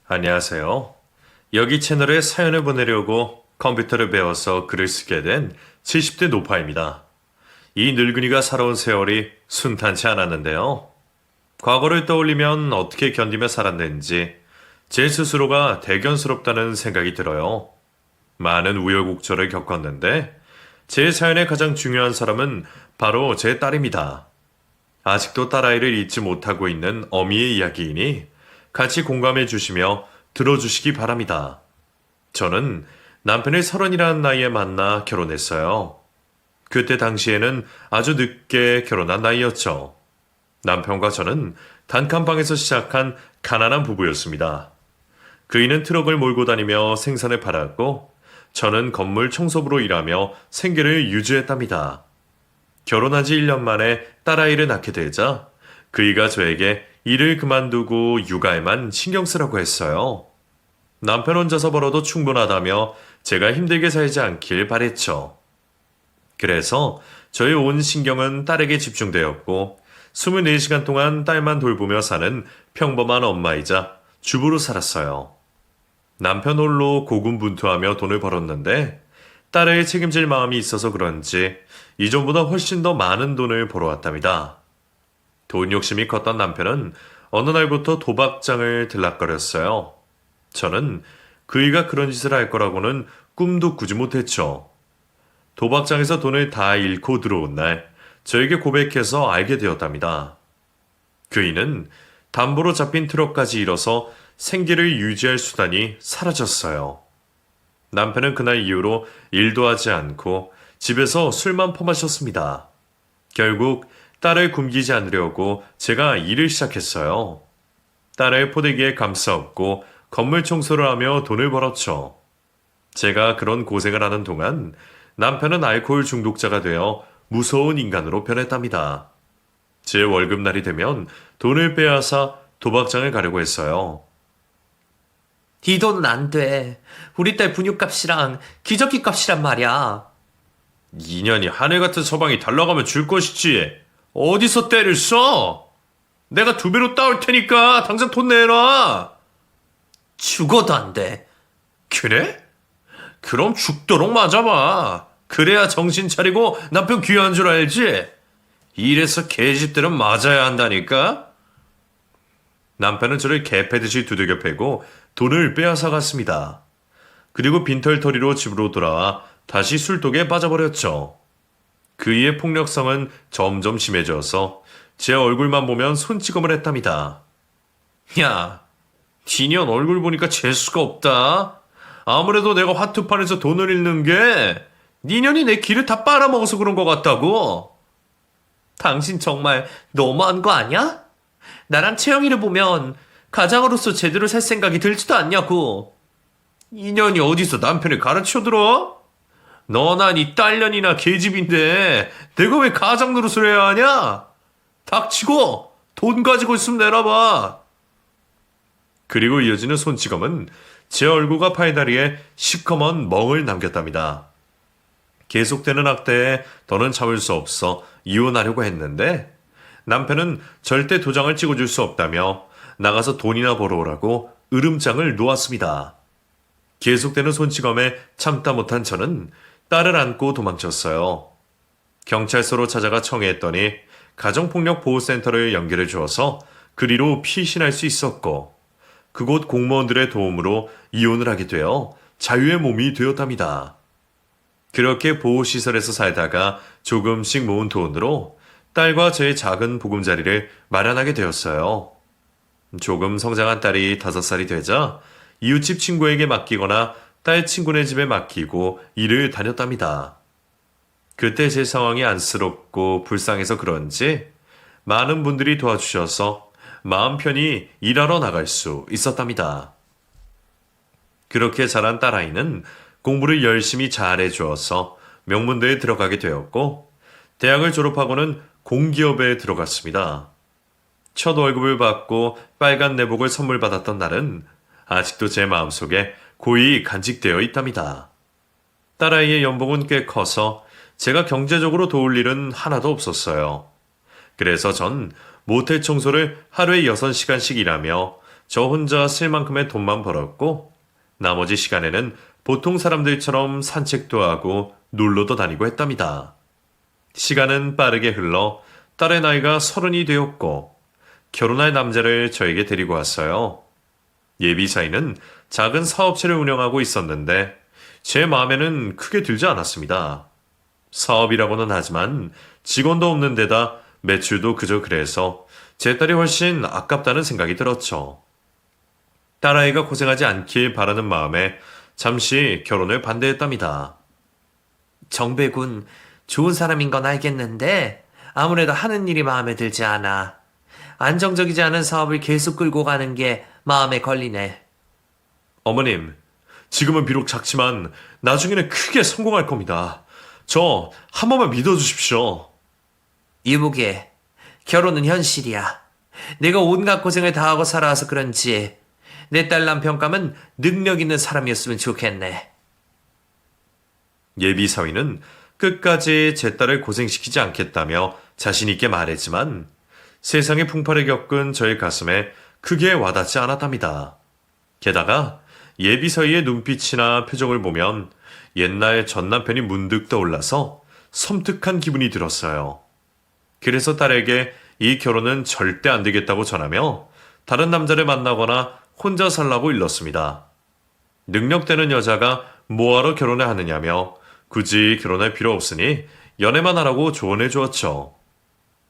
안녕하세요. 여기 채널에 사연을 보내려고 컴퓨터를 배워서 글을 쓰게 된 70대 노파입니다. 이 늙은이가 살아온 세월이 순탄치 않았는데요. 과거를 떠올리면 어떻게 견디며 살았는지 제 스스로가 대견스럽다는 생각이 들어요. 많은 우여곡절을 겪었는데 제 사연의 가장 중요한 사람은 바로 제 딸입니다. 아직도 딸아이를 잊지 못하고 있는 어미의 이야기이니 같이 공감해 주시며 들어주시기 바랍니다. 저는 남편을 30이라는 나이에 만나 결혼했어요. 그때 당시에는 아주 늦게 결혼한 나이였죠. 남편과 저는 단칸방에서 시작한 가난한 부부였습니다. 그이는 트럭을 몰고 다니며 생선을 팔았고 저는 건물 청소부로 일하며 생계를 유지했답니다. 결혼한 지 1년 만에 딸아이를 낳게 되자 그이가 저에게 일을 그만두고 육아에만 신경 쓰라고 했어요. 남편 혼자서 벌어도 충분하다며 제가 힘들게 살지 않길 바랬죠. 그래서 저의 온 신경은 딸에게 집중되었고 24시간 동안 딸만 돌보며 사는 평범한 엄마이자 주부로 살았어요. 남편 홀로 고군분투하며 돈을 벌었는데 딸을 책임질 마음이 있어서 그런지 이전보다 훨씬 더 많은 돈을 벌어왔답니다. 돈 욕심이 컸던 남편은 어느 날부터 도박장을 들락거렸어요. 저는 그이가 그런 짓을 할 거라고는 꿈도 꾸지 못했죠. 도박장에서 돈을 다 잃고 들어온 날 저에게 고백해서 알게 되었답니다. 그이는 담보로 잡힌 트럭까지 잃어서 생계를 유지할 수단이 사라졌어요. 남편은 그날 이후로 일도 하지 않고 집에서 술만 퍼마셨습니다. 결국 딸을 굶기지 않으려고 제가 일을 시작했어요. 딸을 포대기에 감싸업고 건물 청소를 하며 돈을 벌었죠. 제가 그런 고생을 하는 동안 남편은 알코올 중독자가 되어 무서운 인간으로 변했답니다. 제 월급날이 되면 돈을 빼앗아 도박장을 가려고 했어요. 이 돈은 안 돼. 우리 딸 분유값이랑 기저귀 값이란 말이야. 2년이 하늘 같은 서방이 달라가면 줄 것이지. 어디서 때를 써? 내가 2배로 따올 테니까 당장 돈 내놔. 죽어도 안 돼. 그래? 그럼 죽도록 맞아봐. 그래야 정신 차리고 남편 귀한 줄 알지? 이래서 개집들은 맞아야 한다니까? 남편은 저를 개패듯이 두들겨 패고 돈을 빼앗아 갔습니다. 그리고 빈털터리로 집으로 돌아와 다시 술독에 빠져버렸죠. 그이의 폭력성은 점점 심해져서 제 얼굴만 보면 손찌검을 했답니다. 야, 니년 얼굴 보니까 재수가 없다. 아무래도 내가 화투판에서 돈을 잃는 게 니년이 내 기를 다 빨아먹어서 그런 것 같다고. 당신 정말 너무한 거 아니야? 나랑 채영이를 보면 가장으로서 제대로 살 생각이 들지도 않냐고. 이년이 어디서 남편을 가르쳐들어? 너나 니 딸년이나 계집인데 내가 왜 가장 노릇을 해야 하냐? 닥치고 돈 가지고 있으면 내놔봐. 그리고 이어지는 손찌검은 제 얼굴과 팔다리에 시커먼 멍을 남겼답니다. 계속되는 학대에 더는 참을 수 없어 이혼하려고 했는데 남편은 절대 도장을 찍어줄 수 없다며 나가서 돈이나 벌어오라고 으름장을 놓았습니다. 계속되는 손찌검에 참다 못한 저는 딸을 안고 도망쳤어요. 경찰서로 찾아가 청해했더니 가정폭력보호센터를 연결해 주어서 그리로 피신할 수 있었고 그곳 공무원들의 도움으로 이혼을 하게 되어 자유의 몸이 되었답니다. 그렇게 보호시설에서 살다가 조금씩 모은 돈으로 딸과 저의 작은 보금자리를 마련하게 되었어요. 조금 성장한 딸이 5살이 되자 이웃집 친구에게 맡기거나 딸 친구네 집에 맡기고 일을 다녔답니다. 그때 제 상황이 안쓰럽고 불쌍해서 그런지 많은 분들이 도와주셔서 마음 편히 일하러 나갈 수 있었답니다. 그렇게 자란 딸아이는 공부를 열심히 잘해 주어서 명문대에 들어가게 되었고 대학을 졸업하고는 공기업에 들어갔습니다. 첫 월급을 받고 빨간 내복을 선물 받았던 날은 아직도 제 마음속에 고이 간직되어 있답니다. 딸아이의 연봉은 꽤 커서 제가 경제적으로 도울 일은 하나도 없었어요. 그래서 전 모텔 청소를 하루에 6시간씩 일하며 저 혼자 쓸 만큼의 돈만 벌었고 나머지 시간에는 보통 사람들처럼 산책도 하고 놀러도 다니고 했답니다. 시간은 빠르게 흘러 딸의 나이가 30이 되었고 결혼할 남자를 저에게 데리고 왔어요. 예비 사이는 작은 사업체를 운영하고 있었는데 제 마음에는 크게 들지 않았습니다. 사업이라고는 하지만 직원도 없는 데다 매출도 그저 그래서 제 딸이 훨씬 아깝다는 생각이 들었죠. 딸아이가 고생하지 않길 바라는 마음에 잠시 결혼을 반대했답니다. 정배군, 좋은 사람인 건 알겠는데 아무래도 하는 일이 마음에 들지 않아. 안정적이지 않은 사업을 계속 끌고 가는 게 마음에 걸리네. 어머님, 지금은 비록 작지만 나중에는 크게 성공할 겁니다. 저 한 번만 믿어주십시오. 이보게, 결혼은 현실이야. 내가 온갖 고생을 다하고 살아와서 그런지 내 딸 남편감은 능력 있는 사람이었으면 좋겠네. 예비 사위는 끝까지 제 딸을 고생시키지 않겠다며 자신있게 말했지만 세상의 풍파를 겪은 저의 가슴에 크게 와닿지 않았답니다. 게다가 예비 사위의 눈빛이나 표정을 보면 옛날 전 남편이 문득 떠올라서 섬뜩한 기분이 들었어요. 그래서 딸에게 이 결혼은 절대 안 되겠다고 전하며 다른 남자를 만나거나 혼자 살라고 일렀습니다. 능력되는 여자가 뭐하러 결혼을 하느냐며 굳이 결혼할 필요 없으니 연애만 하라고 조언해 주었죠.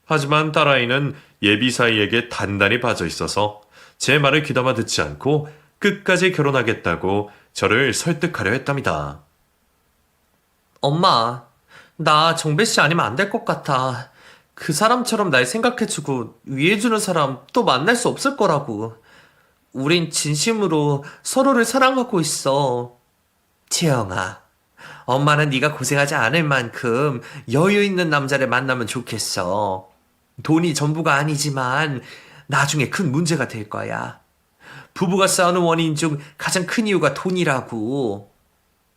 하지만 딸아이는 예비 사이에게 단단히 빠져 있어서 제 말을 귀담아 듣지 않고 끝까지 결혼하겠다고 저를 설득하려 했답니다. 엄마, 나 정배씨 아니면 안 될 것 같아. 그 사람처럼 날 생각해주고 위해주는 사람 또 만날 수 없을 거라고. 우린 진심으로 서로를 사랑하고 있어. 채영아, 엄마는 네가 고생하지 않을 만큼 여유 있는 남자를 만나면 좋겠어. 돈이 전부가 아니지만 나중에 큰 문제가 될 거야. 부부가 싸우는 원인 중 가장 큰 이유가 돈이라고.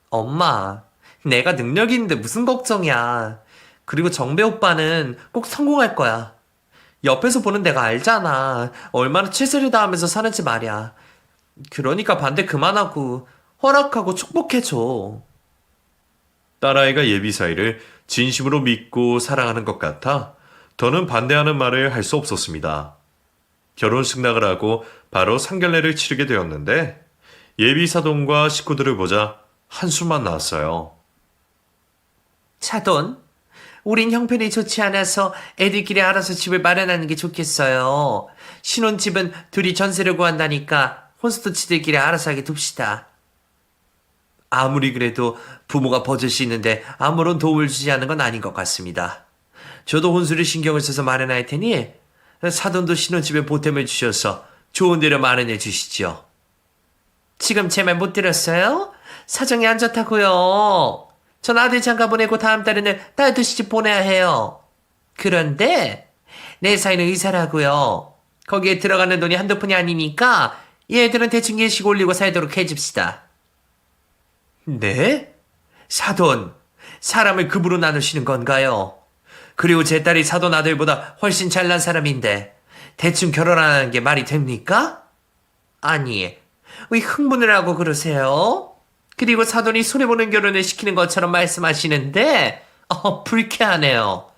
엄마, 내가 능력이 있는데 무슨 걱정이야. 그리고 정배 오빠는 꼭 성공할 거야. 옆에서 보는 내가 알잖아. 얼마나 최선을 다하면서 사는지 말이야. 그러니까 반대 그만하고 허락하고 축복해줘. 딸아이가 예비 사이를 진심으로 믿고 사랑하는 것 같아 더는 반대하는 말을 할 수 없었습니다. 결혼식 나가라고 바로 상견례를 치르게 되었는데 예비 사돈과 식구들을 보자 한숨만 나왔어요. 차돈, 우린 형편이 좋지 않아서 애들끼리 알아서 집을 마련하는 게 좋겠어요. 신혼집은 둘이 전세를 구한다니까 혼스터치들끼리 알아서 하게 둡시다. 아무리 그래도 부모가 버젓이 있는데 아무런 도움을 주지 않는 건 아닌 것 같습니다. 저도 혼수를 신경을 써서 마련할 테니 사돈도 신혼집에 보탬을 주셔서 좋은 데로 마련해 주시죠. 지금 제 말 못 들었어요? 사정이 안 좋다고요. 전 아들 장가 보내고 다음 달에는 딸도 시집 보내야 해요. 그런데 내 사이는 의사라고요. 거기에 들어가는 돈이 한두 푼이 아니니까 얘들은 대충 예식 올리고 살도록 해줍시다. 네? 사돈, 사람을 급으로 나누시는 건가요? 그리고 제 딸이 사돈 아들보다 훨씬 잘난 사람인데 대충 결혼 안 하는 게 말이 됩니까? 아니, 왜 흥분을 하고 그러세요? 그리고 사돈이 손해보는 결혼을 시키는 것처럼 말씀하시는데 불쾌하네요.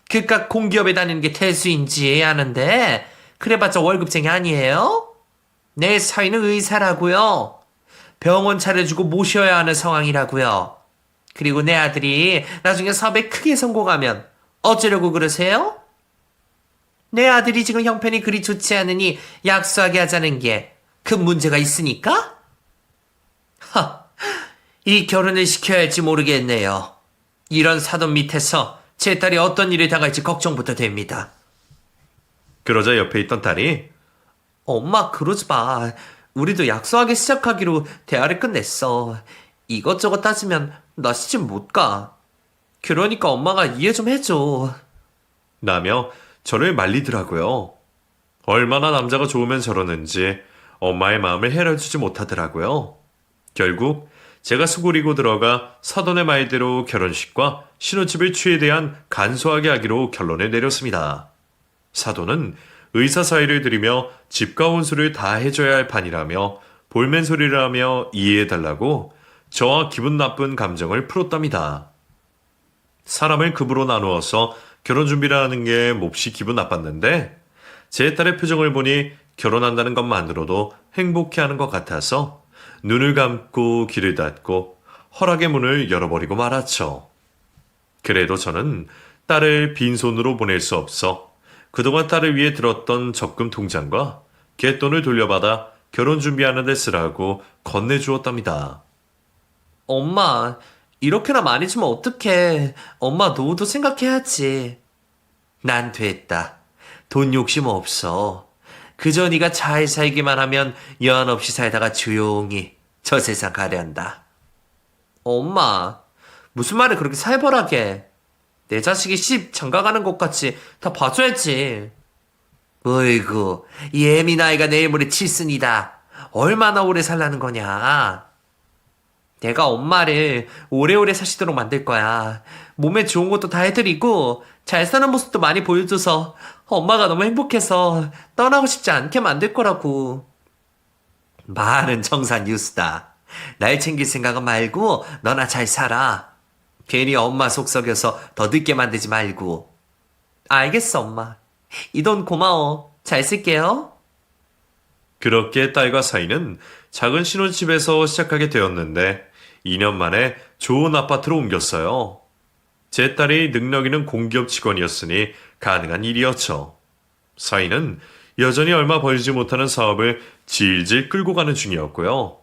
그깟 공기업에 다니는 게 태수인지 아는데 그래봤자 월급쟁이 아니에요? 내 사위는 의사라고요. 병원 차려주고 모셔야 하는 상황이라고요. 그리고 내 아들이 나중에 사업에 크게 성공하면 어쩌려고 그러세요? 내 아들이 지금 형편이 그리 좋지 않으니 약소하게 하자는 게 큰 문제가 있으니까? 이 결혼을 시켜야 할지 모르겠네요. 이런 사돈 밑에서 제 딸이 어떤 일을 당할지 걱정부터 됩니다. 그러자 옆에 있던 딸이 엄마 그러지 마. 우리도 약소하게 시작하기로 대화를 끝냈어. 이것저것 따지면 나 시집 못 가. 그러니까 엄마가 이해 좀 해줘. 나며 저를 말리더라고요. 얼마나 남자가 좋으면 저러는지 엄마의 마음을 헤아려주지 못하더라고요. 결국 제가 수고리고 들어가 사돈의 말대로 결혼식과 신혼집을 취에 대한 간소하게 하기로 결론을 내렸습니다. 사돈은 의사 사의를 드리며 집과 혼수를 다 해줘야 할 판이라며 볼멘 소리를 하며 이해해달라고 저와 기분 나쁜 감정을 풀었답니다. 사람을 급으로 나누어서 결혼 준비를 하는 게 몹시 기분 나빴는데 제 딸의 표정을 보니 결혼한다는 것만으로도 행복해하는 것 같아서 눈을 감고 귀를 닫고 허락의 문을 열어버리고 말았죠. 그래도 저는 딸을 빈손으로 보낼 수 없어 그동안 딸을 위해 들었던 적금 통장과 갯돈을 돌려받아 결혼 준비하는 데 쓰라고 건네주었답니다. 엄마, 이렇게나 많이 주면 어떡해. 엄마 노후도 생각해야지. 난 됐다. 돈 욕심 없어. 그저 네가 잘 살기만 하면 연 없이 살다가 조용히 저 세상 가련다. 엄마, 무슨 말을 그렇게 살벌하게. 내 자식이 집 장가가는 것 같이 다 봐줘야지. 어이구, 예민아이가 내일 모레 칠순이다. 얼마나 오래 살라는 거냐. 내가 엄마를 오래오래 사시도록 만들 거야. 몸에 좋은 것도 다 해드리고 잘 사는 모습도 많이 보여줘서 엄마가 너무 행복해서 떠나고 싶지 않게 만들 거라고. 말은 정산 유수다. 날 챙길 생각은 말고 너나 잘 살아. 괜히 엄마 속 썩여서 더 늦게 만들지 말고. 알겠어, 엄마. 이 돈 고마워. 잘 쓸게요. 그렇게 딸과 사이는 작은 신혼집에서 시작하게 되었는데 2년 만에 좋은 아파트로 옮겼어요. 제 딸이 능력 있는 공기업 직원이었으니 가능한 일이었죠. 사이는 여전히 얼마 벌지 못하는 사업을 질질 끌고 가는 중이었고요.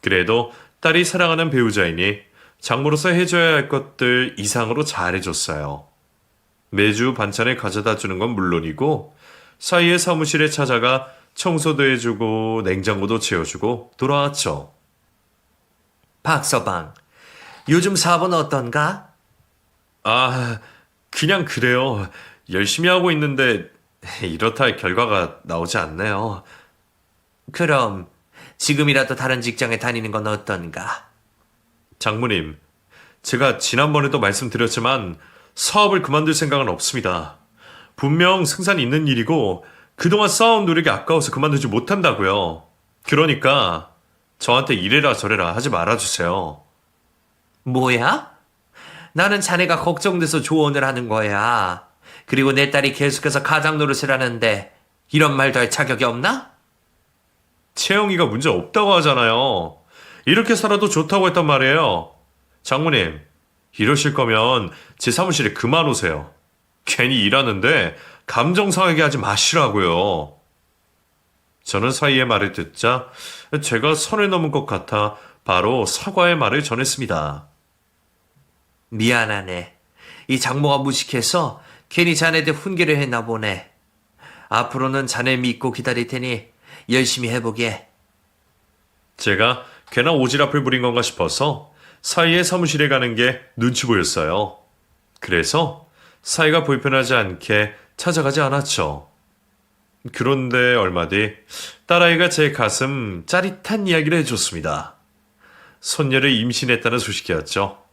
그래도 딸이 사랑하는 배우자이니 장모로서 해줘야 할 것들 이상으로 잘해줬어요. 매주 반찬을 가져다 주는 건 물론이고 사이의 사무실에 찾아가 청소도 해주고 냉장고도 채워주고 돌아왔죠. 박서방, 요즘 사업은 어떤가? 아, 그냥 그래요. 열심히 하고 있는데 이렇다 할 결과가 나오지 않네요. 그럼 지금이라도 다른 직장에 다니는 건 어떤가? 장모님, 제가 지난번에도 말씀드렸지만 사업을 그만둘 생각은 없습니다. 분명 승산이 있는 일이고 그동안 쌓아온 노력이 아까워서 그만두지 못한다고요. 그러니까 저한테 이래라 저래라 하지 말아주세요. 뭐야? 나는 자네가 걱정돼서 조언을 하는 거야. 그리고 내 딸이 계속해서 가장 노릇을 하는데 이런 말도 할 자격이 없나? 채영이가 문제 없다고 하잖아요. 이렇게 살아도 좋다고 했단 말이에요. 장모님, 이러실 거면 제 사무실에 그만 오세요. 괜히 일하는데 감정 상하게 하지 마시라고요. 저는 사이의 말을 듣자 제가 선을 넘은 것 같아 바로 사과의 말을 전했습니다. 미안하네. 이 장모가 무식해서 괜히 자네들 훈계를 했나 보네. 앞으로는 자네 믿고 기다릴 테니 열심히 해보게. 제가 괜한 오지랖을 부린 건가 싶어서 사이의 사무실에 가는 게 눈치 보였어요. 그래서 사이가 불편하지 않게 찾아가지 않았죠. 그런데 얼마 뒤 딸아이가 제 가슴 짜릿한 이야기를 해줬습니다. 손녀를 임신했다는 소식이었죠.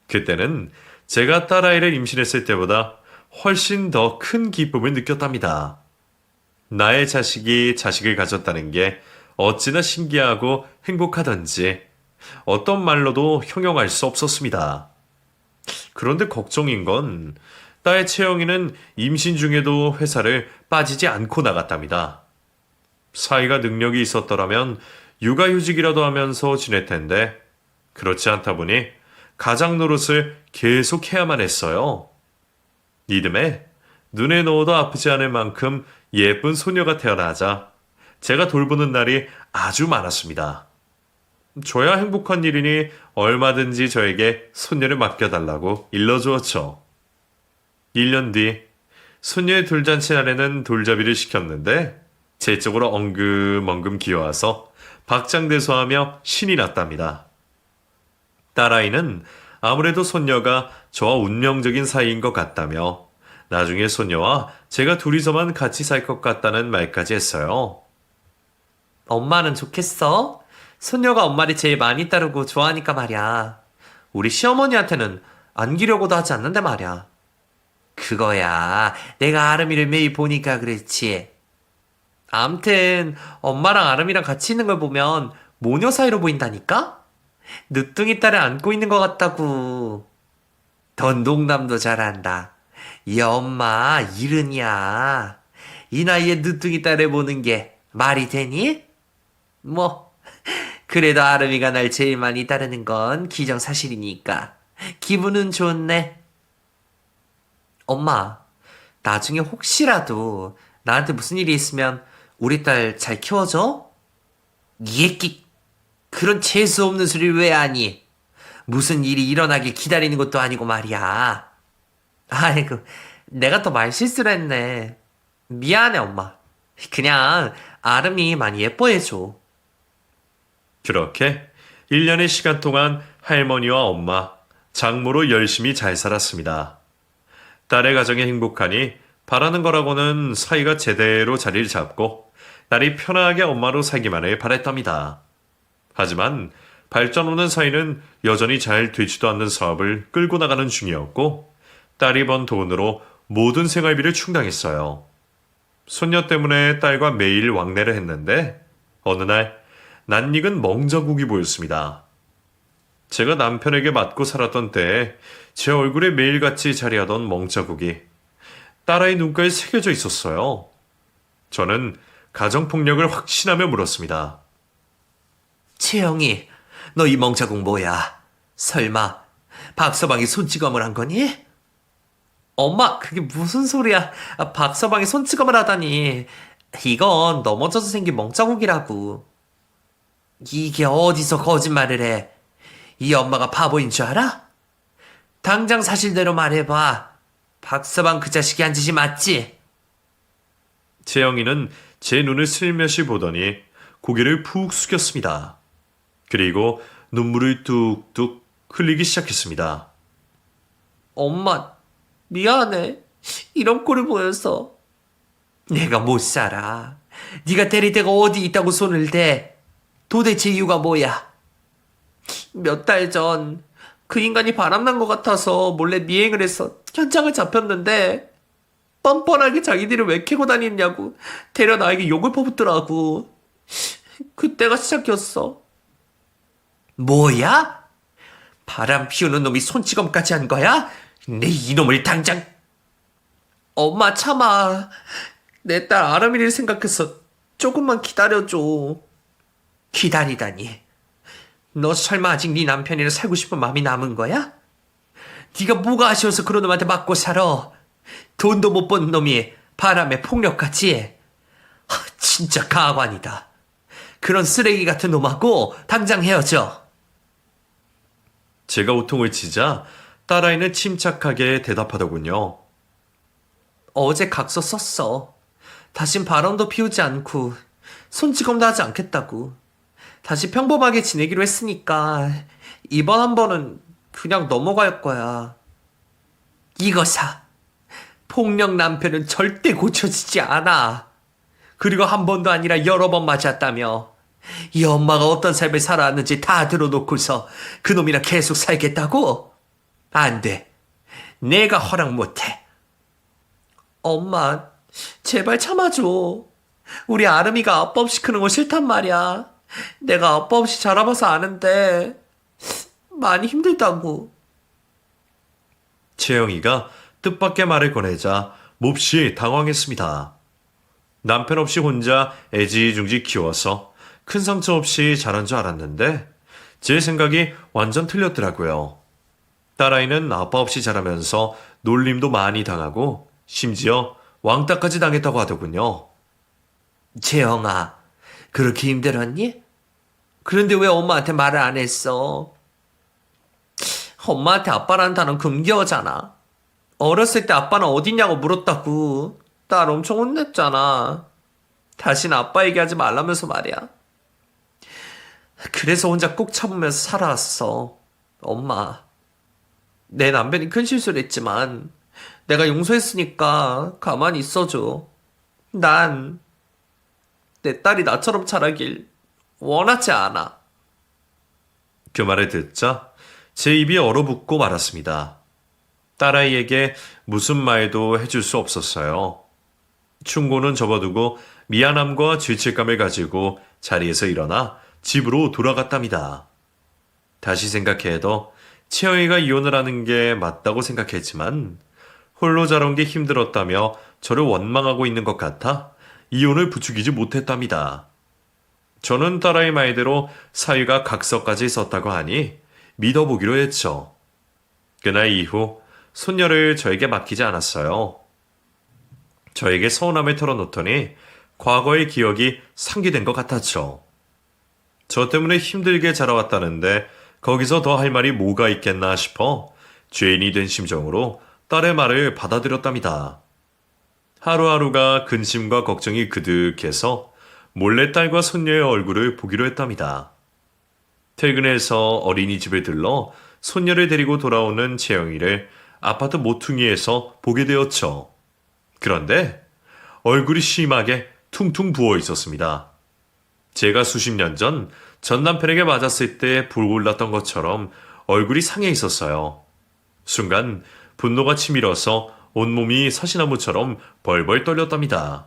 그때는 제가 딸아이를 임신했을 때보다 훨씬 더 큰 기쁨을 느꼈답니다. 나의 자식이 자식을 가졌다는 게 어찌나 신기하고 행복하던지 어떤 말로도 형용할 수 없었습니다. 그런데 걱정인 건 딸 채영이는 임신 중에도 회사를 빠지지 않고 나갔답니다. 사이가 능력이 있었더라면 육아휴직이라도 하면서 지낼 텐데 그렇지 않다 보니 가장 노릇을 계속 해야만 했어요. 이듬해 눈에 넣어도 아프지 않을 만큼 예쁜 소녀가 태어나자 제가 돌보는 날이 아주 많았습니다. 저야 행복한 일이니 얼마든지 저에게 손녀를 맡겨달라고 일러주었죠. 1년 뒤 손녀의 돌잔치 날에는 돌잡이를 시켰는데 제 쪽으로 엉금엉금 기어와서 박장대소하며 신이 났답니다. 딸아이는 아무래도 손녀가 저와 운명적인 사이인 것 같다며 나중에 손녀와 제가 둘이서만 같이 살 것 같다는 말까지 했어요. 엄마는 좋겠어? 손녀가 엄마를 제일 많이 따르고 좋아하니까 말이야. 우리 시어머니한테는 안기려고도 하지 않는데 말이야. 그거야. 내가 아름이를 매일 보니까 그렇지. 암튼 엄마랑 아름이랑 같이 있는 걸 보면 모녀 사이로 보인다니까? 늦둥이 딸을 안고 있는 것 같다고. 넌 농담도 잘한다. 이 엄마 이른이야. 이 나이에 늦둥이 딸을 보는 게 말이 되니? 뭐 그래도 아름이가 날 제일 많이 따르는 건 기정사실이니까 기분은 좋네. 엄마, 나중에 혹시라도 나한테 무슨 일이 있으면 우리 딸 잘 키워줘? 이 애끼, 그런 재수 없는 소리를 왜 하니? 무슨 일이 일어나길 기다리는 것도 아니고 말이야. 아이고, 내가 더 말실수를 했네. 미안해, 엄마. 그냥 아름이 많이 예뻐해줘. 그렇게 1년의 시간 동안 할머니와 엄마, 장모로 열심히 잘 살았습니다. 딸의 가정이 행복하니 바라는 거라고는 사이가 제대로 자리를 잡고 딸이 편하게 엄마로 살기만을 바랬답니다. 하지만 발전 없는 사이는 여전히 잘 되지도 않는 사업을 끌고 나가는 중이었고 딸이 번 돈으로 모든 생활비를 충당했어요. 손녀 때문에 딸과 매일 왕래를 했는데 어느 날 낯익은 멍자국이 보였습니다. 제가 남편에게 맞고 살았던 때에 제 얼굴에 매일같이 자리하던 멍자국이 딸아이 눈가에 새겨져 있었어요. 저는 가정폭력을 확신하며 물었습니다. 채영이, 너 이 멍자국 뭐야? 설마 박서방이 손찌검을 한 거니? 엄마, 그게 무슨 소리야? 박서방이 손찌검을 하다니. 이건 넘어져서 생긴 멍자국이라고. 이게 어디서 거짓말을 해? 이 엄마가 바보인 줄 알아? 당장 사실대로 말해봐. 박서방 그 자식이 한 짓이 맞지? 재영이는 제 눈을 슬며시 보더니 고개를 푹 숙였습니다. 그리고 눈물을 뚝뚝 흘리기 시작했습니다. 엄마, 미안해. 이런 꼴을 보여서. 내가 못 살아. 네가 데릴 데가 어디 있다고 손을 대. 도대체 이유가 뭐야? 몇 달 전 그 인간이 바람난 것 같아서 몰래 미행을 해서 현장을 잡혔는데 뻔뻔하게 자기들이 왜 캐고 다니냐고 데려 나에게 욕을 퍼붓더라고. 그때가 시작이었어. 뭐야? 바람 피우는 놈이 손찌검까지 한 거야? 내 이놈을 당장. 엄마 참아. 내 딸 아람이를 생각해서 조금만 기다려줘. 기다리다니. 너 설마 아직 네 남편이랑 살고 싶은 마음이 남은 거야? 네가 뭐가 아쉬워서 그런 놈한테 맞고 살아. 돈도 못 번 놈이 바람에 폭력까지. 진짜 가관이다. 그런 쓰레기 같은 놈하고 당장 헤어져. 제가 우통을 치자 딸아이는 침착하게 대답하더군요. 어제 각서 썼어. 다신 바람도 피우지 않고 손찌검도 하지 않겠다고. 다시 평범하게 지내기로 했으니까 이번 한 번은 그냥 넘어갈 거야. 이거 사. 폭력 남편은 절대 고쳐지지 않아. 그리고 한 번도 아니라 여러 번 맞았다며. 이 엄마가 어떤 삶을 살아왔는지 다 들어놓고서 그놈이랑 계속 살겠다고? 안 돼. 내가 허락 못해. 엄마, 제발 참아줘. 우리 아름이가 아빠 없이 크는 거 싫단 말이야. 내가 아빠 없이 자라봐서 아는데 많이 힘들다고. 채영이가 뜻밖의 말을 꺼내자 몹시 당황했습니다. 남편 없이 혼자 애지중지 키워서 큰 상처 없이 자란 줄 알았는데 제 생각이 완전 틀렸더라고요. 딸아이는 아빠 없이 자라면서 놀림도 많이 당하고 심지어 왕따까지 당했다고 하더군요. 재영아, 그렇게 힘들었니? 그런데 왜 엄마한테 말을 안 했어? 엄마한테 아빠라는 단어는 금기어잖아. 어렸을 때 아빠는 어딨냐고 물었다고. 딸 엄청 혼냈잖아. 다시는 아빠 얘기하지 말라면서 말이야. 그래서 혼자 꾹 참으면서 살아왔어. 엄마, 내 남편이 큰 실수를 했지만 내가 용서했으니까 가만히 있어줘. 난 내 딸이 나처럼 자라길 원하지 않아. 그 말을 듣자 제 입이 얼어붙고 말았습니다. 딸아이에게 무슨 말도 해줄 수 없었어요. 충고는 접어두고 미안함과 죄책감을 가지고 자리에서 일어나 집으로 돌아갔답니다. 다시 생각해도 채영이가 이혼을 하는 게 맞다고 생각했지만 홀로 자라온 게 힘들었다며 저를 원망하고 있는 것 같아 이혼을 부추기지 못했답니다. 저는 딸아이 말대로 사위가 각서까지 썼다고 하니 믿어보기로 했죠. 그날 이후 손녀를 저에게 맡기지 않았어요. 저에게 서운함을 털어놓더니 과거의 기억이 상기된 것 같았죠. 저 때문에 힘들게 자라왔다는데 거기서 더 할 말이 뭐가 있겠나 싶어 죄인이 된 심정으로 딸의 말을 받아들였답니다. 하루하루가 근심과 걱정이 그득해서 몰래 딸과 손녀의 얼굴을 보기로 했답니다. 퇴근해서 어린이집에 들러 손녀를 데리고 돌아오는 채영이를 아파트 모퉁이에서 보게 되었죠. 그런데 얼굴이 심하게 퉁퉁 부어 있었습니다. 제가 수십 년 전 남편에게 맞았을 때 불골났던 것처럼 얼굴이 상해 있었어요. 순간 분노가 치밀어서 온몸이 사시나무처럼 벌벌 떨렸답니다.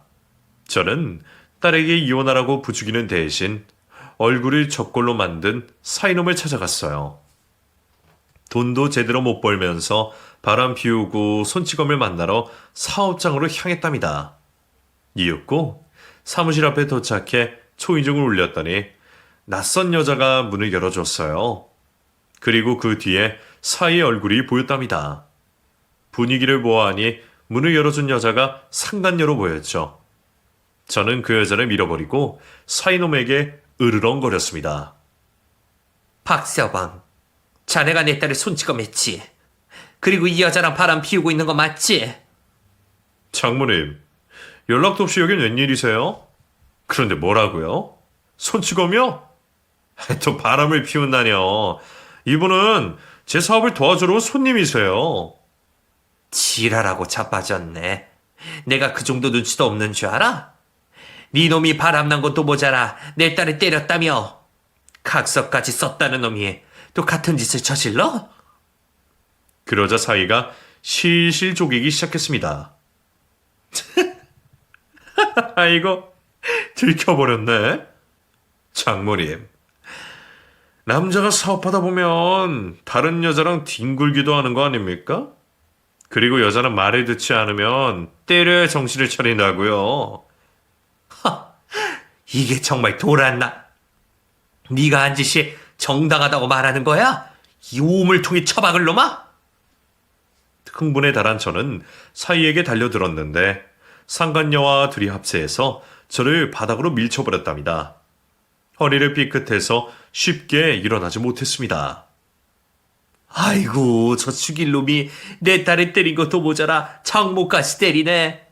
저는 딸에게 이혼하라고 부추기는 대신 얼굴을 적골로 만든 사이놈을 찾아갔어요. 돈도 제대로 못 벌면서 바람 피우고 손찌검을 만나러 사업장으로 향했답니다. 이윽고 사무실 앞에 도착해 초인종을 울렸더니 낯선 여자가 문을 열어줬어요. 그리고 그 뒤에 사이의 얼굴이 보였답니다. 분위기를 보아하니 문을 열어준 여자가 상간녀로 보였죠. 저는 그 여자를 밀어버리고 사이놈에게 으르렁거렸습니다. 박서방, 자네가 내 딸을 손찌검했지. 그리고 이 여자랑 바람 피우고 있는 거 맞지? 장모님, 연락도 없이 여긴 웬일이세요? 그런데 뭐라고요? 손찌검이요? 또 바람을 피운다뇨. 이분은 제 사업을 도와주러 온 손님이세요. 지랄하고 자빠졌네. 내가 그 정도 눈치도 없는 줄 알아? 네 놈이 바람난 것도 모자라 내 딸을 때렸다며. 각서까지 썼다는 놈이 또 같은 짓을 저질러? 그러자 사이가 실실 쪼개기 시작했습니다. 아이고, 들켜버렸네. 장모님, 남자가 사업하다 보면 다른 여자랑 뒹굴기도 하는 거 아닙니까? 그리고 여자는 말을 듣지 않으면 때려야 정신을 차린다고요. 이게 정말 돌았나? 네가 한 짓이 정당하다고 말하는 거야? 이 우물통이 처박을 놈아? 흥분에 달한 저는 사이에게 달려들었는데 상간녀와 둘이 합세해서 저를 바닥으로 밀쳐버렸답니다. 허리를 삐끗해서 쉽게 일어나지 못했습니다. 아이고, 저 죽일 놈이 내 딸을 때린 것도 모자라 장모까지 때리네.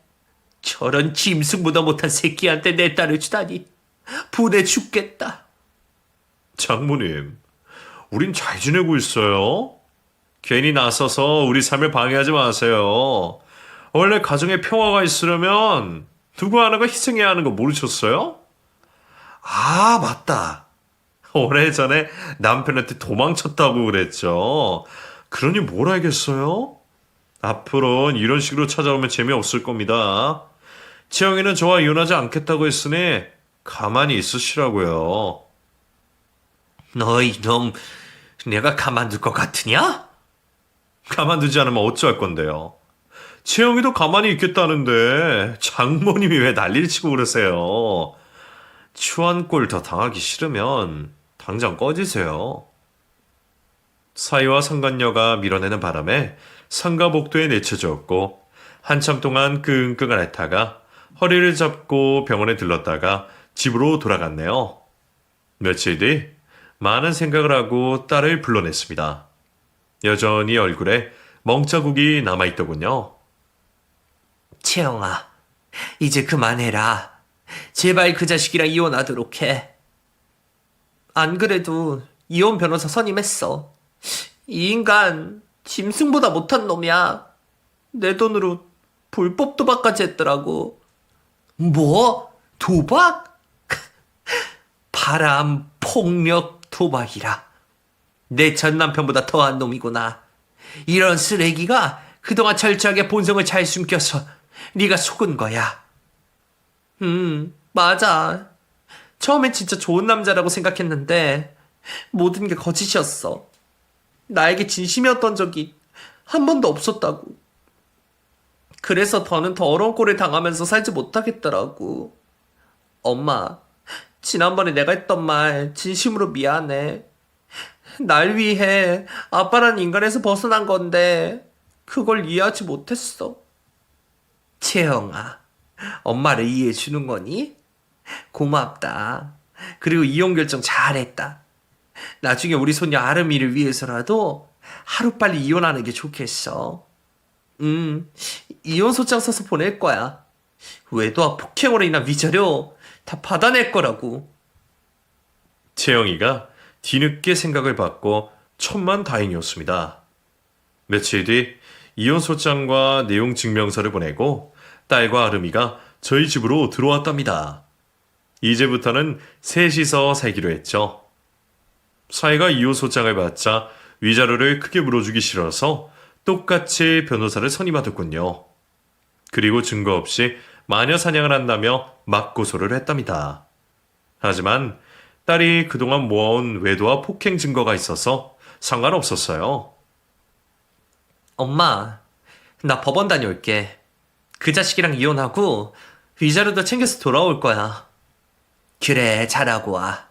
저런 짐승보다 못한 새끼한테 내 딸을 주다니 분해 죽겠다. 장모님, 우린 잘 지내고 있어요. 괜히 나서서 우리 삶을 방해하지 마세요. 원래 가정에 평화가 있으려면 누구 하나가 희생해야 하는 거 모르셨어요? 아, 맞다. 오래전에 남편한테 도망쳤다고 그랬죠. 그러니 뭘 알겠어요? 앞으로는 이런 식으로 찾아오면 재미없을 겁니다. 지영이는 저와 이혼하지 않겠다고 했으니 가만히 있으시라고요. 너 이놈, 내가 가만둘 것 같으냐? 가만두지 않으면 어찌할 건데요. 지영이도 가만히 있겠다는데 장모님이 왜 난리를 치고 그러세요. 추한 꼴 더 당하기 싫으면 당장 꺼지세요. 사위와 상간녀가 밀어내는 바람에 상가 복도에 내쳐졌고 한참 동안 끙끙 앓다가 허리를 잡고 병원에 들렀다가 집으로 돌아갔네요. 며칠 뒤 많은 생각을 하고 딸을 불러냈습니다. 여전히 얼굴에 멍자국이 남아있더군요. 채영아, 이제 그만해라. 제발 그 자식이랑 이혼하도록 해. 안 그래도 이혼 변호사 선임했어. 이 인간 짐승보다 못한 놈이야. 내 돈으로 불법 도박까지 했더라고. 뭐? 도박? 바람, 폭력, 도박이라. 내 전 남편보다 더한 놈이구나. 이런 쓰레기가 그동안 철저하게 본성을 잘 숨겨서 네가 속은 거야. 맞아. 처음엔 진짜 좋은 남자라고 생각했는데 모든 게 거짓이었어. 나에게 진심이었던 적이 한 번도 없었다고. 그래서 더는 더러운 꼴을 당하면서 살지 못하겠더라고. 엄마, 지난번에 내가 했던 말 진심으로 미안해. 날 위해 아빠라는 인간에서 벗어난 건데 그걸 이해하지 못했어. 채영아, 엄마를 이해해 주는 거니? 고맙다. 그리고 이혼 결정 잘했다. 나중에 우리 손녀 아름이를 위해서라도 하루빨리 이혼하는 게 좋겠어. 이혼 소장 써서 보낼 거야. 외도와 폭행으로 인한 위자료 다 받아낼 거라고. 채영이가 뒤늦게 생각을 받고 천만다행이었습니다. 며칠 뒤 이혼소장과 내용 증명서를 보내고 딸과 아름이가 저희 집으로 들어왔답니다. 이제부터는 셋이서 살기로 했죠. 사이가 이혼소장을 받자 위자료를 크게 물어주기 싫어서 똑같이 변호사를 선임하더군요. 그리고 증거 없이 마녀 사냥을 한다며 맞고소를 했답니다. 하지만 딸이 그동안 모아온 외도와 폭행 증거가 있어서 상관없었어요. 엄마, 나 법원 다녀올게. 그 자식이랑 이혼하고 위자료도 챙겨서 돌아올 거야. 그래, 잘하고 와.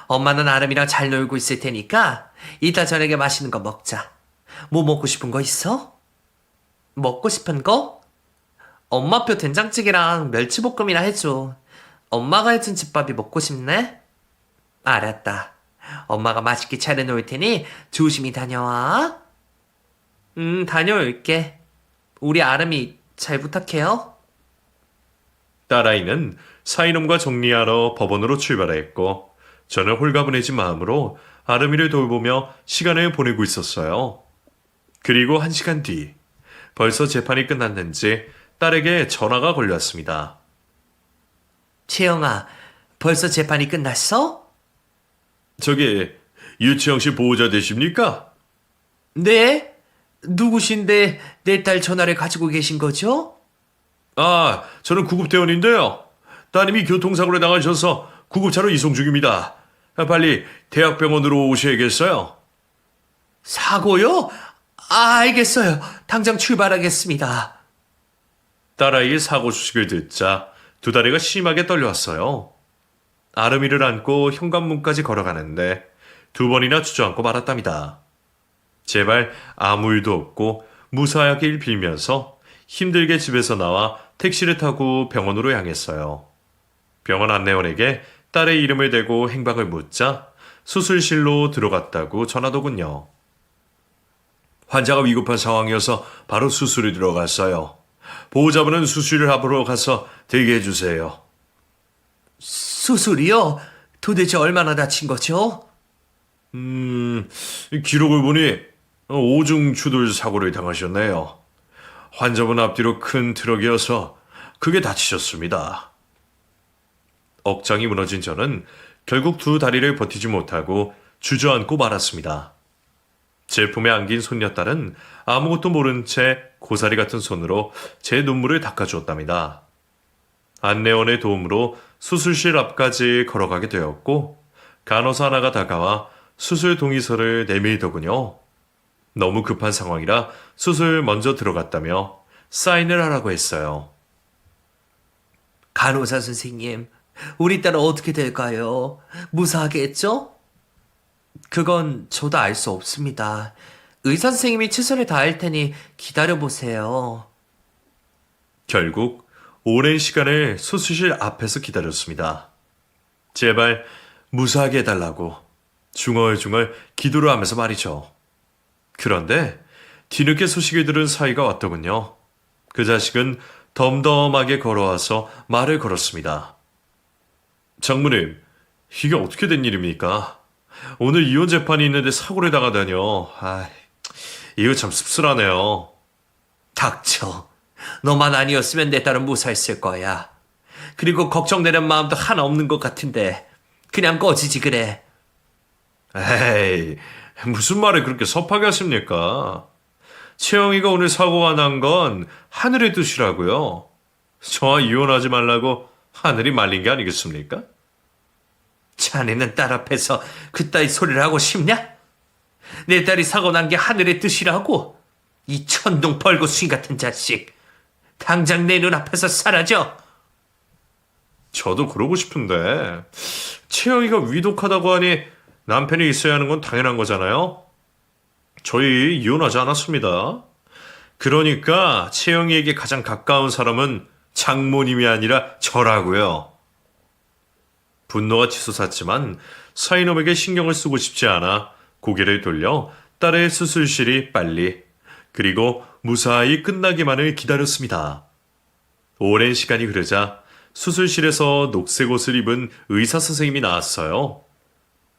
엄마는 아름이랑 잘 놀고 있을 테니까 이따 저녁에 맛있는 거 먹자. 뭐 먹고 싶은 거 있어? 먹고 싶은 거? 엄마표 된장찌개랑 멸치볶음이나 해줘. 엄마가 해준 집밥이 먹고 싶네? 알았다. 엄마가 맛있게 차려놓을 테니 조심히 다녀와. 다녀올게. 우리 아름이 잘 부탁해요. 딸아이는 사이놈과 정리하러 법원으로 출발했고 저는 홀가분해진 마음으로 아름이를 돌보며 시간을 보내고 있었어요. 그리고 1시간 뒤 벌써 재판이 끝났는지 딸에게 전화가 걸려왔습니다. 채영아, 벌써 재판이 끝났어? 저기 유치영 씨 보호자 되십니까? 네? 누구신데 내 딸 전화를 가지고 계신 거죠? 아, 저는 구급대원인데요. 따님이 교통사고로 나가셔서 구급차로 이송 중입니다. 빨리 대학병원으로 오셔야겠어요. 사고요? 알겠어요. 당장 출발하겠습니다. 딸아이의 사고 소식을 듣자 두 다리가 심하게 떨려왔어요. 아름이를 안고 현관문까지 걸어가는데 2번이나 주저앉고 말았답니다. 제발 아무 일도 없고 무사하길 빌면서 힘들게 집에서 나와 택시를 타고 병원으로 향했어요. 병원 안내원에게 딸의 이름을 대고 행방을 묻자 수술실로 들어갔다고 전하더군요. 환자가 위급한 상황이어서 바로 수술에 들어갔어요. 보호자분은 수술을 하러 가서 대기해 주세요. 수술이요? 도대체 얼마나 다친 거죠? 기록을 보니 오중 추돌 사고를 당하셨네요. 환자분 앞뒤로 큰 트럭이어서 크게 다치셨습니다. 억장이 무너진 저는 결국 두 다리를 버티지 못하고 주저앉고 말았습니다. 제 품에 안긴 손녀딸은 아무것도 모른 채 고사리 같은 손으로 제 눈물을 닦아주었답니다. 안내원의 도움으로 수술실 앞까지 걸어가게 되었고 간호사 하나가 다가와 수술 동의서를 내밀더군요. 너무 급한 상황이라 수술 먼저 들어갔다며 사인을 하라고 했어요. 간호사 선생님, 우리 딸은 어떻게 될까요? 무사하겠죠? 그건 저도 알 수 없습니다. 의사 선생님이 최선을 다할 테니 기다려보세요. 결국 오랜 시간을 수술실 앞에서 기다렸습니다. 제발 무사하게 해달라고 중얼중얼 기도를 하면서 말이죠. 그런데 뒤늦게 소식을 들은 사이가 왔더군요. 그 자식은 덤덤하게 걸어와서 말을 걸었습니다. 장모님, 이게 어떻게 된 일입니까? 오늘 이혼 재판이 있는데 사고를 당하다뇨. 이거 참 씁쓸하네요. 닥쳐. 너만 아니었으면 내 딸은 무사했을 거야. 그리고 걱정되는 마음도 하나 없는 것 같은데 그냥 꺼지지 그래. 에이, 무슨 말을 그렇게 섭하게 하십니까? 채영이가 오늘 사고가 난 건 하늘의 뜻이라고요. 저와 이혼하지 말라고 하늘이 말린 게 아니겠습니까? 자네는 딸 앞에서 그따위 소리를 하고 싶냐? 내 딸이 사고 난 게 하늘의 뜻이라고? 이 천둥 벌거숭이 같은 자식. 당장 내 눈앞에서 사라져. 저도 그러고 싶은데 채영이가 위독하다고 하니 남편이 있어야 하는 건 당연한 거잖아요. 저희 이혼하지 않았습니다. 그러니까 채영이에게 가장 가까운 사람은 장모님이 아니라 저라고요. 분노가 치솟았지만 사이놈에게 신경을 쓰고 싶지 않아 고개를 돌려 딸의 수술실이 빨리 그리고 무사히 끝나기만을 기다렸습니다. 오랜 시간이 흐르자 수술실에서 녹색 옷을 입은 의사 선생님이 나왔어요.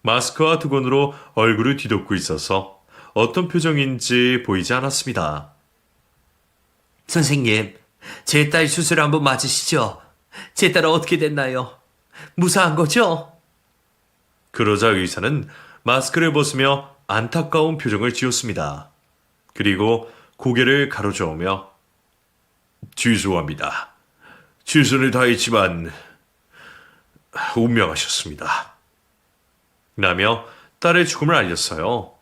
마스크와 두건으로 얼굴을 뒤덮고 있어서 어떤 표정인지 보이지 않았습니다. 선생님, 제 딸 수술 한번 맞으시죠? 제 딸은 어떻게 됐나요? 무사한 거죠? 그러자 의사는 마스크를 벗으며 안타까운 표정을 지었습니다. 그리고 고개를 가로저으며 죄송합니다. 최선을 다했지만 운명하셨습니다. 라며 딸의 죽음을 알렸어요.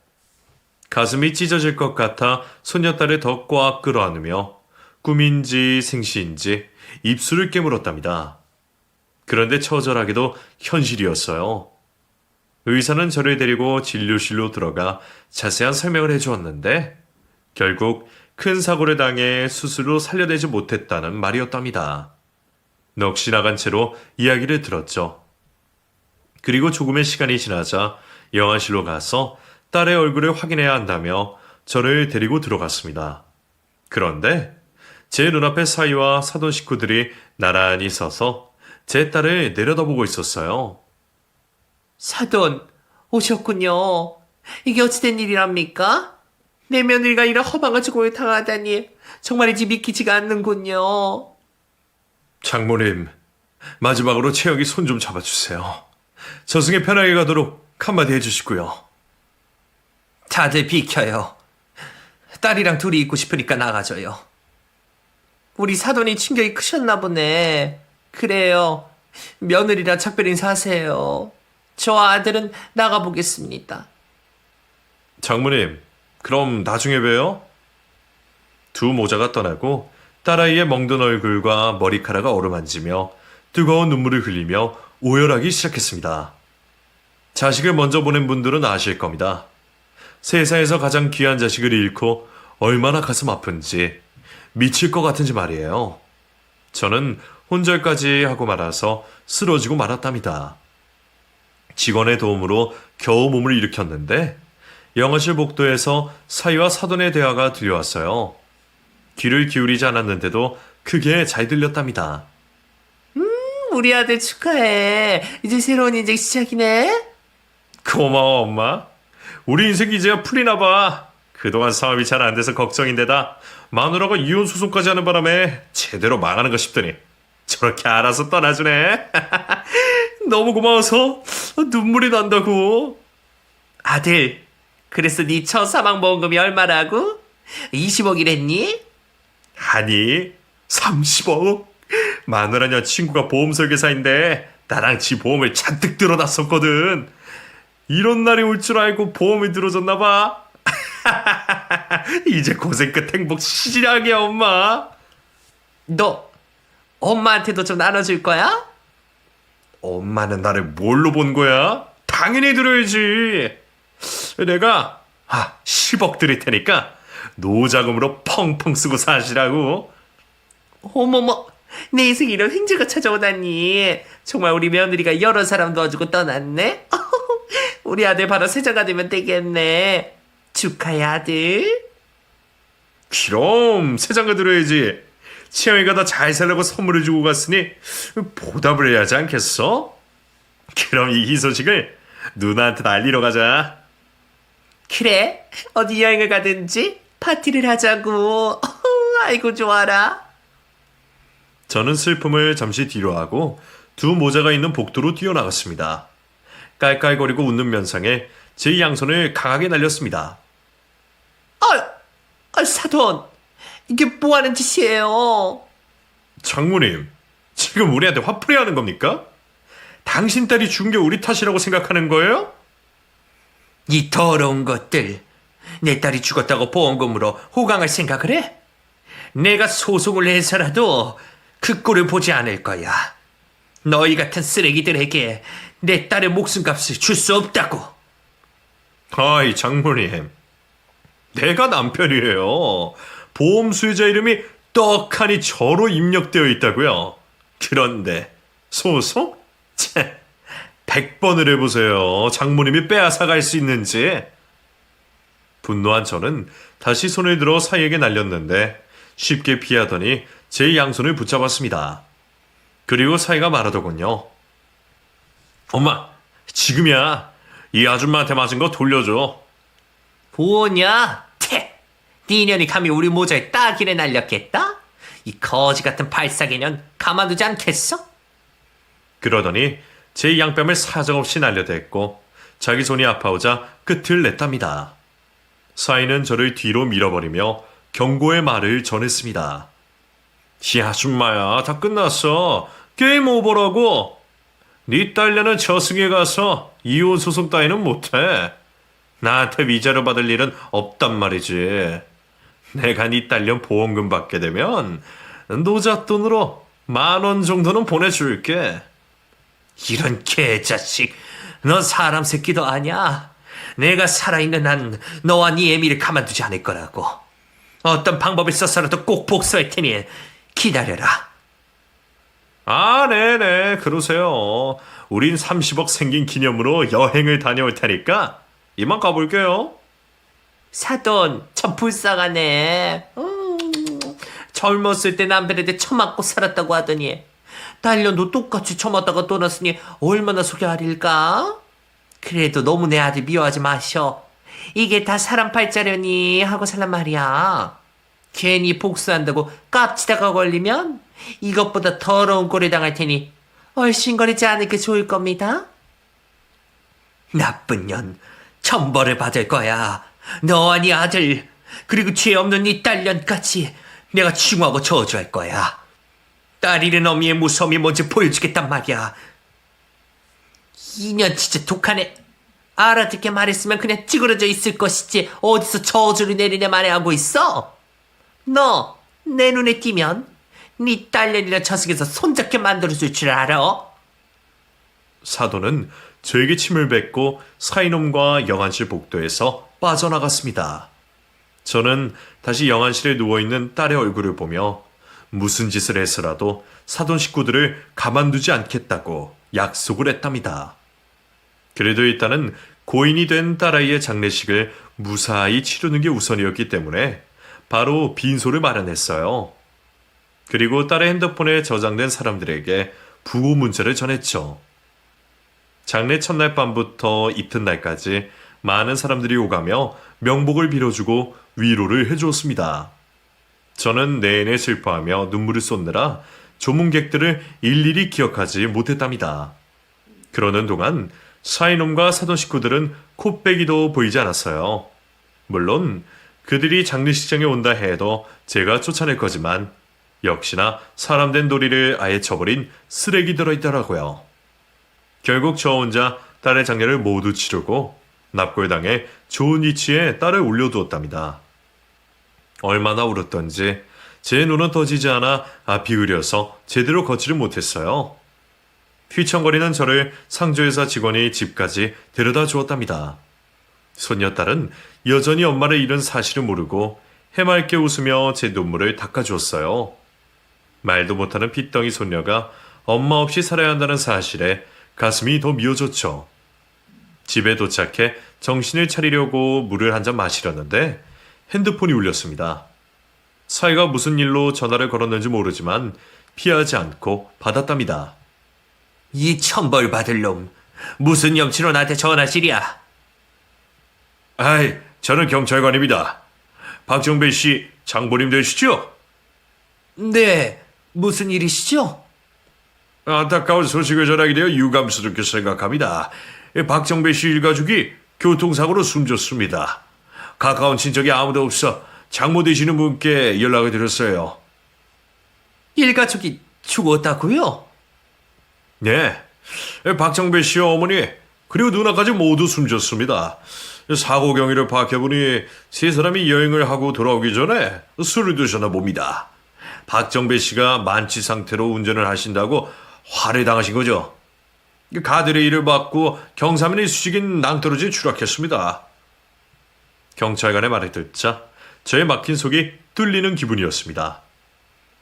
가슴이 찢어질 것 같아 손녀딸을 더 꽉 끌어안으며 꿈인지 생시인지 입술을 깨물었답니다. 그런데 처절하게도 현실이었어요. 의사는 저를 데리고 진료실로 들어가 자세한 설명을 해주었는데 결국 큰 사고를 당해 수술로 살려내지 못했다는 말이었답니다. 넋이 나간 채로 이야기를 들었죠. 그리고 조금의 시간이 지나자 영안실로 가서 딸의 얼굴을 확인해야 한다며 저를 데리고 들어갔습니다. 그런데 제 눈앞에 사위와 사돈 식구들이 나란히 서서 제 딸을 내려다보고 있었어요. 사돈, 오셨군요. 이게 어찌된 일이랍니까? 내 며느리가 이런 허망한 죽음을 당하다니 정말이지 믿기지가 않는군요. 장모님, 마지막으로 채영이 손 좀 잡아주세요. 저승에 편하게 가도록 한마디 해주시고요. 다들 비켜요. 딸이랑 둘이 있고 싶으니까 나가줘요. 우리 사돈이 충격이 크셨나 보네. 그래요. 며느리랑 작별 인사하세요. 저 아들은 나가보겠습니다. 장모님, 그럼 나중에 봬요. 두 모자가 떠나고 딸아이의 멍든 얼굴과 머리카락을 어루만지며 뜨거운 눈물을 흘리며 오열하기 시작했습니다. 자식을 먼저 보낸 분들은 아실 겁니다. 세상에서 가장 귀한 자식을 잃고 얼마나 가슴 아픈지 미칠 것 같은지 말이에요. 저는 혼절까지 하고 말아서 쓰러지고 말았답니다. 직원의 도움으로 겨우 몸을 일으켰는데 영어실 복도에서 사위와 사돈의 대화가 들려왔어요. 귀를 기울이지 않았는데도 크게 잘 들렸답니다. 우리 아들 축하해. 이제 새로운 인생 시작이네. 고마워 엄마. 우리 인생 이제야 풀리나 봐. 그동안 사업이 잘 안 돼서 걱정인데다 마누라가 이혼 소송까지 하는 바람에 제대로 망하는 거 싶더니 저렇게 알아서 떠나주네. 너무 고마워서 눈물이 난다고. 아들, 그래서 네 첫 사망보험금이 얼마라고? 20억이랬니? 아니 30억. 마누라 여친구가 보험 설계사인데 나랑 지 보험을 잔뜩 들어놨었거든. 이런 날이 올 줄 알고 보험을 들어줬나 봐. 이제 고생 끝 행복 시작이야 엄마. 너 엄마한테도 좀 나눠줄 거야? 엄마는 나를 뭘로 본 거야? 당연히 들어야지. 내가 10억 드릴 테니까 노자금으로 펑펑 쓰고 사시라고. 어머머, 내 인생에 이런 횡재가 찾아오다니. 정말 우리 며느리가 여러 사람 도와주고 떠났네. 우리 아들 바로 세자가 되면 되겠네. 축하해 아들. 그럼 세장가 들어야지. 채영이가 더 잘 살라고 선물을 주고 갔으니 보답을 해야 하지 않겠어? 그럼 이 희소식을 누나한테 날리러 가자. 그래, 어디 여행을 가든지 파티를 하자고. 아이고 좋아라. 저는 슬픔을 잠시 뒤로 하고 두 모자가 있는 복도로 뛰어나갔습니다. 깔깔거리고 웃는 면상에 제 양손을 강하게 날렸습니다. 사돈, 이게 뭐 하는 짓이에요? 장모님, 지금 우리한테 화풀이 하는 겁니까? 당신 딸이 죽은 게 우리 탓이라고 생각하는 거예요? 이 더러운 것들. 내 딸이 죽었다고 보험금으로 호강할 생각을 해? 내가 소송을 해서라도 그 꼴을 보지 않을 거야. 너희 같은 쓰레기들에게 내 딸의 목숨값을 줄 수 없다고. 아이, 장모님. 내가 남편이에요. 보험 수혜자 이름이 떡하니 저로 입력되어 있다고요. 그런데 소송? 채, 100번을 해보세요. 장모님이 빼앗아갈 수 있는지. 분노한 저는 다시 손을 들어 사이에게 날렸는데 쉽게 피하더니 제 양손을 붙잡았습니다. 그리고 사이가 말하더군요. 엄마, 지금이야. 이 아줌마한테 맞은 거 돌려줘. 뭐냐? 퇴! 네 년이 감히 우리 모자에 따기를 날렸겠다? 이 거지 같은 발사개년 가만두지 않겠어? 그러더니 제 양뺨을 사정없이 날려댔고 자기 손이 아파오자 끝을 냈답니다. 사이는 저를 뒤로 밀어버리며 경고의 말을 전했습니다. 이 아줌마야, 다 끝났어. 게임 오버라고. 네 딸내는 저승에 가서 이혼 소송 따위는 못해. 나한테 위자료 받을 일은 없단 말이지. 내가 네 딸년 보험금 받게 되면 노잣돈으로 10,000원 정도는 보내줄게. 이런 개자식, 넌 사람 새끼도 아냐? 내가 살아있는 한 너와 네 애미를 가만두지 않을 거라고. 어떤 방법을 써서라도 꼭 복수할 테니 기다려라. 아, 네네, 그러세요. 우린 30억 생긴 기념으로 여행을 다녀올 테니까 이만 가볼게요. 사돈, 참 불쌍하네. 젊었을 때 남편한테 처맞고 살았다고 하더니 딸년도 똑같이 처맞다가 떠났으니 얼마나 속이 아릴까? 그래도 너무 내 아들 미워하지 마셔. 이게 다 사람 팔자려니 하고 살란 말이야. 괜히 복수한다고 깝치다가 걸리면 이것보다 더러운 꼴을 당할 테니 얼씬거리지 않을 게 좋을 겁니다. 나쁜 년, 천벌을 받을 거야. 너와 네 아들, 그리고 죄 없는 네 딸년까지 내가 징후하고 저주할 거야. 딸 잃은 어미의 무서움이 뭔지 보여주겠단 말이야. 이 년 진짜 독하네. 알아듣게 말했으면 그냥 찌그러져 있을 것이지 어디서 저주를 내리냐 말해하고 있어. 너 내 눈에 띄면 네 딸년이랑 저승에서 손잡게 만들어줄 줄 알아? 사돈은 저에게 침을 뱉고 사이놈과 영안실 복도에서 빠져나갔습니다. 저는 다시 영안실에 누워있는 딸의 얼굴을 보며 무슨 짓을 해서라도 사돈 식구들을 가만두지 않겠다고 약속을 했답니다. 그래도 일단은 고인이 된 딸아이의 장례식을 무사히 치르는 게 우선이었기 때문에 바로 빈소를 마련했어요. 그리고 딸의 핸드폰에 저장된 사람들에게 부고 문자를 전했죠. 장례 첫날 밤부터 이튿날까지 많은 사람들이 오가며 명복을 빌어주고 위로를 해주었습니다. 저는 내내 슬퍼하며 눈물을 쏟느라 조문객들을 일일이 기억하지 못했답니다. 그러는 동안 사이놈과 사돈 식구들은 코빼기도 보이지 않았어요. 물론 그들이 장례식장에 온다 해도 제가 쫓아낼 거지만 역시나 사람된 도리를 아예 쳐버린 쓰레기 들어있더라고요. 결국 저 혼자 딸의 장례를 모두 치르고 납골당에 좋은 위치에 딸을 올려두었답니다. 얼마나 울었던지 제 눈은 떠지지 않아 앞이 으려서 제대로 걷지를 못했어요. 휘청거리는 저를 상조회사 직원이 집까지 데려다 주었답니다. 손녀딸은 여전히 엄마를 잃은 사실을 모르고 해맑게 웃으며 제 눈물을 닦아주었어요. 말도 못하는 핏덩이 손녀가 엄마 없이 살아야 한다는 사실에 가슴이 더 미어졌죠. 집에 도착해 정신을 차리려고 물을 한 잔 마시려는데 핸드폰이 울렸습니다. 사이가 무슨 일로 전화를 걸었는지 모르지만 피하지 않고 받았답니다. 이 천벌 받을 놈, 무슨 염치로 나한테 전화질이야? 아이, 저는 경찰관입니다. 박정배 씨 장모님 되시죠? 네, 무슨 일이시죠? 안타까운 소식을 전하게 되어 유감스럽게 생각합니다. 박정배 씨 일가족이 교통사고로 숨졌습니다. 가까운 친척이 아무도 없어 장모 되시는 분께 연락을 드렸어요. 일가족이 죽었다고요? 네, 박정배 씨의 어머니 그리고 누나까지 모두 숨졌습니다. 사고 경위를 밝혀보니 세 사람이 여행을 하고 돌아오기 전에 술을 드셨나 봅니다. 박정배 씨가 만취 상태로 운전을 하신다고 화를 당하신 거죠. 가들의 일을 받고 경사면의 수직인 낭떠러지에 추락했습니다. 경찰관의 말을 듣자 저의 막힌 속이 뚫리는 기분이었습니다.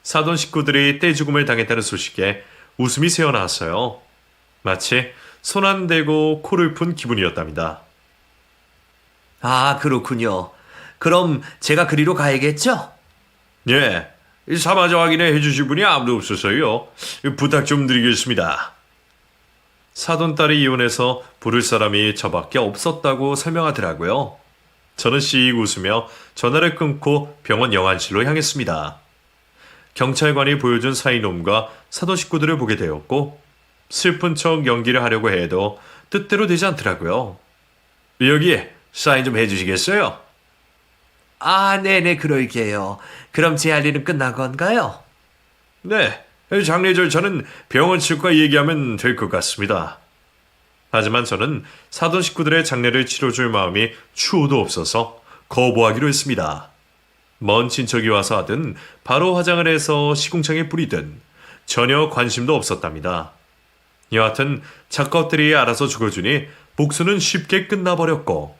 사돈 식구들이 떼죽음을 당했다는 소식에 웃음이 새어나왔어요. 마치 손 안 대고 코를 푼 기분이었답니다. 아, 그렇군요. 그럼 제가 그리로 가야겠죠? 예, 사마자 확인해 주실 분이 아무도 없어서요. 부탁 좀 드리겠습니다. 사돈딸이 이혼해서 부를 사람이 저밖에 없었다고 설명하더라고요. 저는 씩 웃으며 전화를 끊고 병원 영안실로 향했습니다. 경찰관이 보여준 사이놈과 사돈 식구들을 보게 되었고 슬픈 척 연기를 하려고 해도 뜻대로 되지 않더라고요. 여기에 사인 좀 해주시겠어요? 아, 네네, 그럴게요. 그럼 제 할 일은 끝난 건가요? 네, 장례 절차는 병원 측과 얘기하면 될 것 같습니다. 하지만 저는 사돈 식구들의 장례를 치러줄 마음이 추호도 없어서 거부하기로 했습니다. 먼 친척이 와서 하든 바로 화장을 해서 시궁창에 뿌리든 전혀 관심도 없었답니다. 여하튼 작것들이 알아서 죽어주니 복수는 쉽게 끝나버렸고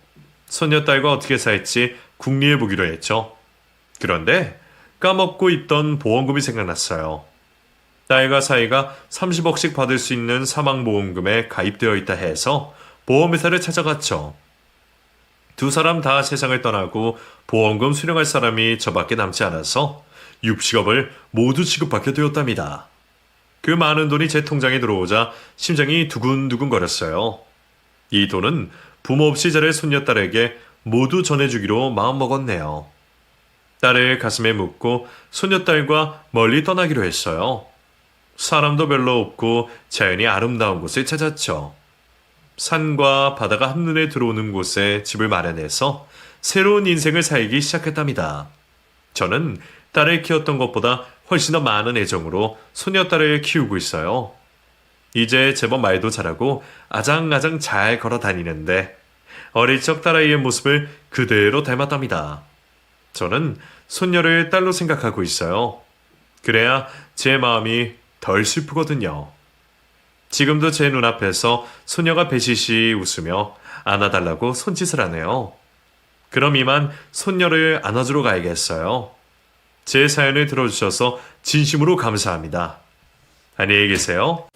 손녀딸과 어떻게 살지 궁리해 보기로 했죠. 그런데 까먹고 있던 보험금이 생각났어요. 딸과 사이가 30억씩 받을 수 있는 사망보험금에 가입되어 있다 해서 보험회사를 찾아갔죠. 두 사람 다 세상을 떠나고 보험금 수령할 사람이 저밖에 남지 않아서 60억을 모두 지급받게 되었답니다. 그 많은 돈이 제 통장에 들어오자 심장이 두근두근 거렸어요. 이 돈은 부모 없이 자랄 손녀딸에게 모두 전해주기로 마음먹었네요. 딸을 가슴에 묻고 손녀딸과 멀리 떠나기로 했어요. 사람도 별로 없고 자연이 아름다운 곳을 찾았죠. 산과 바다가 한눈에 들어오는 곳에 집을 마련해서 새로운 인생을 살기 시작했답니다. 저는 딸을 키웠던 것보다 훨씬 더 많은 애정으로 소녀딸을 키우고 있어요. 이제 제법 말도 잘하고 아장아장 잘 걸어 다니는데 어릴 적 딸아이의 모습을 그대로 닮았답니다. 저는 손녀를 딸로 생각하고 있어요. 그래야 제 마음이 덜 슬프거든요. 지금도 제 눈앞에서 소녀가 배시시 웃으며 안아달라고 손짓을 하네요. 그럼 이만 손녀를 안아주러 가야겠어요. 제 사연을 들어주셔서 진심으로 감사합니다. 안녕히 계세요.